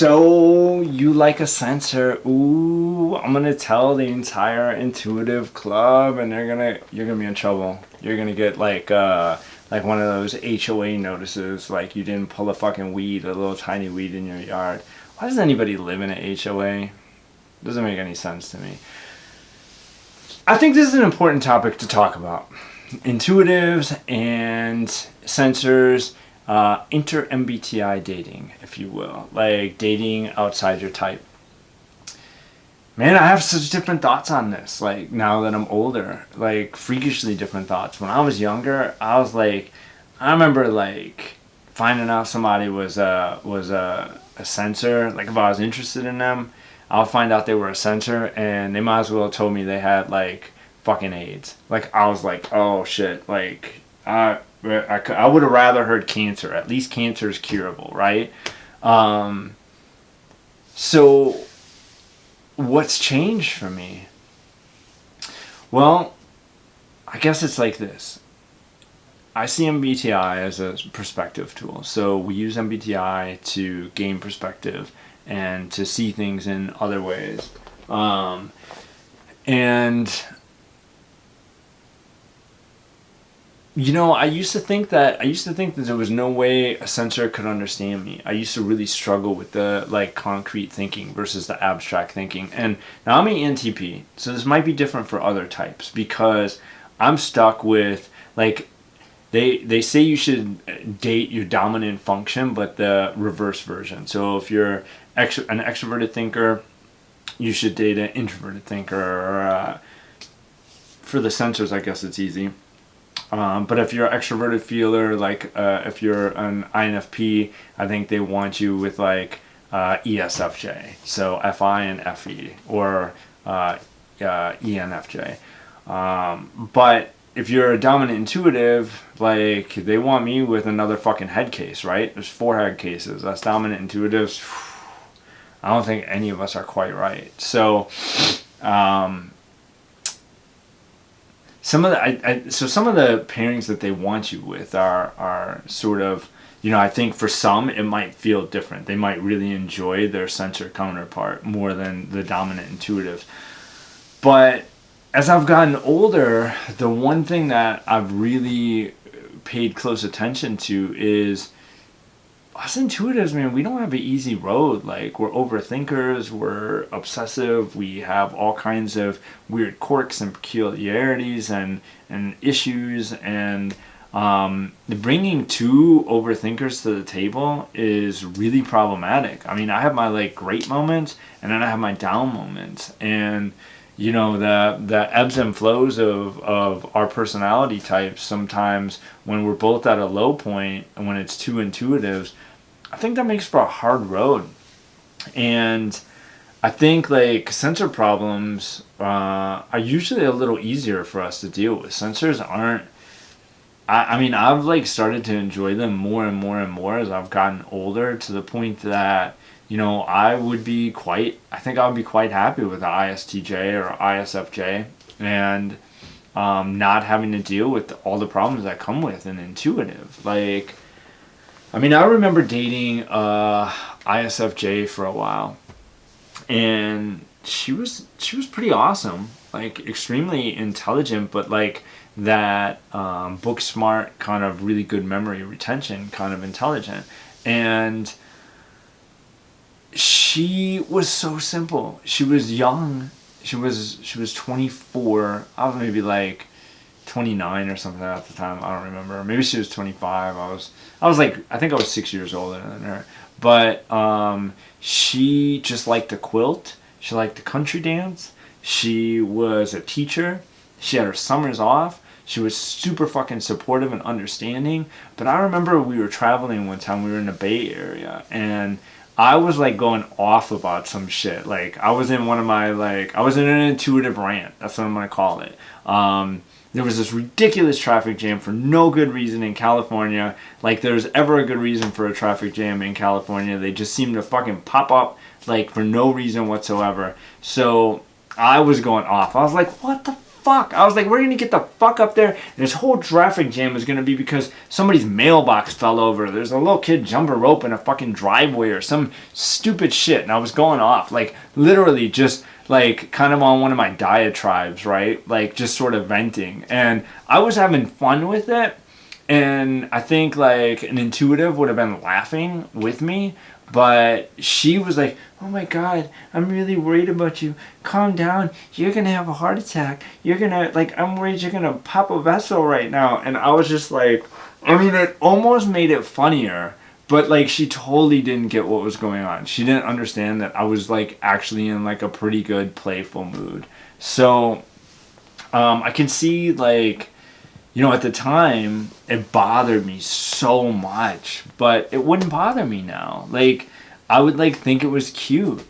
So you like a sensor? Ooh, I'm gonna tell the entire intuitive club, and you're gonna be in trouble. You're gonna get like one of those HOA notices, like you didn't pull a fucking weed, a little tiny weed in your yard. Why does anybody live in an HOA? Doesn't make any sense to me. I think this is an important topic to talk about. Intuitives and sensors, inter-MBTI dating, if you will. Like dating outside your type. Man, I have such different thoughts on this. Like now that I'm older, like freakishly different thoughts. When I was younger, I was like, I remember like finding out somebody was a sensor. Like if I was interested in them, I'll find out they were a sensor, and they might as well have told me they had like fucking AIDS. Like I was like, oh shit. Like I would have rather heard cancer. At least cancer is curable, right? So what's changed for me? Well, I guess it's like this. I see MBTI as a perspective tool. So we use MBTI to gain perspective and to see things in other ways. And you know, I used to think that there was no way a sensor could understand me. I used to really struggle with the like concrete thinking versus the abstract thinking. And now I'm an ENTP, so this might be different for other types because I'm stuck with like they say you should date your dominant function, but the reverse version. So if you're an extroverted thinker, you should date an introverted thinker. Or for the sensors, I guess it's easy. But if you're an extroverted feeler, like if you're an INFP, I think they want you with like ESFJ. So FI and FE or ENFJ. But if you're a dominant intuitive, like they want me with another fucking head case, right? There's 4 head cases. That's dominant intuitives. I don't think any of us are quite right. So, some of the pairings that they want you with are sort of, you know, I think for some it might feel different. They might really enjoy their sensor counterpart more than the dominant intuitive. But as I've gotten older, the one thing that I've really paid close attention to is us intuitives, man, we don't have an easy road. Like, we're overthinkers, we're obsessive, we have all kinds of weird quirks and peculiarities and issues, and bringing 2 overthinkers to the table is really problematic. I mean, I have my like great moments, and then I have my down moments, and you know, the ebbs and flows of our personality types. Sometimes when we're both at a low point and when it's 2 intuitives, I think that makes for a hard road. And I think like sensor problems are usually a little easier for us to deal with. Sensors aren't. I mean, I've like started to enjoy them more and more and more as I've gotten older, to the point that, you know, I would be quite happy with the ISTJ or ISFJ, and not having to deal with all the problems that come with an intuitive. Like, I mean, I remember dating ISFJ for a while, and she was pretty awesome, like extremely intelligent, but like that book smart, kind of really good memory retention, kind of intelligent. And she was so simple. She was young. She was 24. I was maybe like 29 or something at the time. I don't remember. Maybe she was 25. I was like, I think I was 6 years older than her. But she just liked to quilt. She liked to country dance. She was a teacher. She had her summers off. She was super fucking supportive and understanding. But I remember we were traveling one time. We were in the Bay Area, and I was like going off about some shit. Like I was in an intuitive rant. That's what I'm gonna call it. There was this ridiculous traffic jam for no good reason in California. Like there's ever a good reason for a traffic jam in California. They just seem to fucking pop up like for no reason whatsoever. So I was going off. I was like, what the fuck? I was like, we're gonna get the fuck up there, and this whole traffic jam is gonna be because somebody's mailbox fell over. There's a little kid jumping rope in a fucking driveway or some stupid shit, and I was going off, like, literally just, like, kind of on one of my diatribes, right? Like, just sort of venting. And I was having fun with it, and I think, like, an intuitive would have been laughing with me, but she was like, oh my God, I'm really worried about you. Calm down. You're going to have a heart attack. You're going to, like, I'm worried you're going to pop a vessel right now. And I was just like, I mean, it almost made it funnier, but, like, she totally didn't get what was going on. She didn't understand that I was, like, actually in, like, a pretty good playful mood. So, I can see, like, you know, at the time, it bothered me so much, but it wouldn't bother me now. Like, I would, like, think it was cute.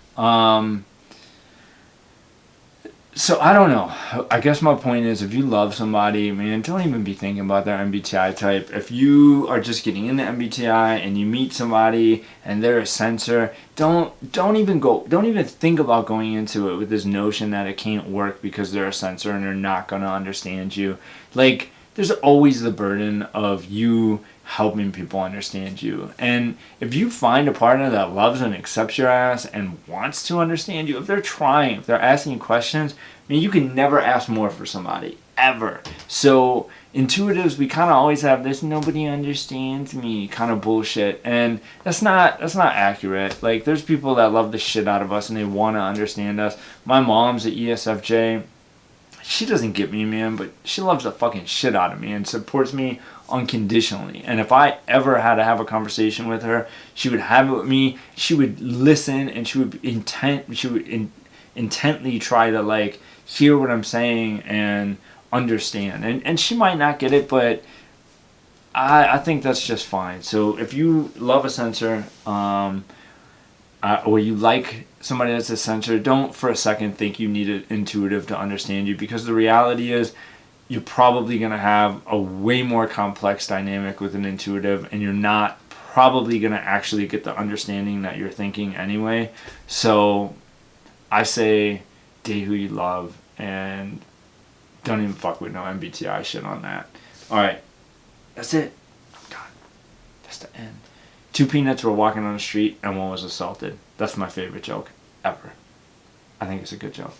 So, I don't know. I guess my point is, if you love somebody, man, don't even be thinking about their MBTI type. If you are just getting into MBTI and you meet somebody and they're a sensor, don't even think about going into it with this notion that it can't work because they're a sensor and they're not going to understand you. Like, there's always the burden of you helping people understand you. And if you find a partner that loves and accepts your ass and wants to understand you, if they're trying, if they're asking you questions, I mean, you can never ask more for somebody, ever. So intuitives, we kind of always have this nobody understands me kind of bullshit, and that's not accurate. Like, there's people that love the shit out of us and they want to understand us. My mom's at ESFJ. She doesn't get me, man, but she loves the fucking shit out of me and supports me unconditionally. And if I ever had to have a conversation with her, she would have it with me. She would listen, and she would intently try to, like, hear what I'm saying and understand. And she might not get it, but I think that's just fine. So if you love a sensor, or you like somebody that's a sensor, don't for a second think you need an intuitive to understand you, because the reality is you're probably going to have a way more complex dynamic with an intuitive, and you're not probably going to actually get the understanding that you're thinking anyway. So I say date who you love, and don't even fuck with no MBTI shit on that. Alright, that's it. I'm done. That's the end. Two peanuts were walking on the street and one was assaulted. That's my favorite joke ever. I think it's a good joke.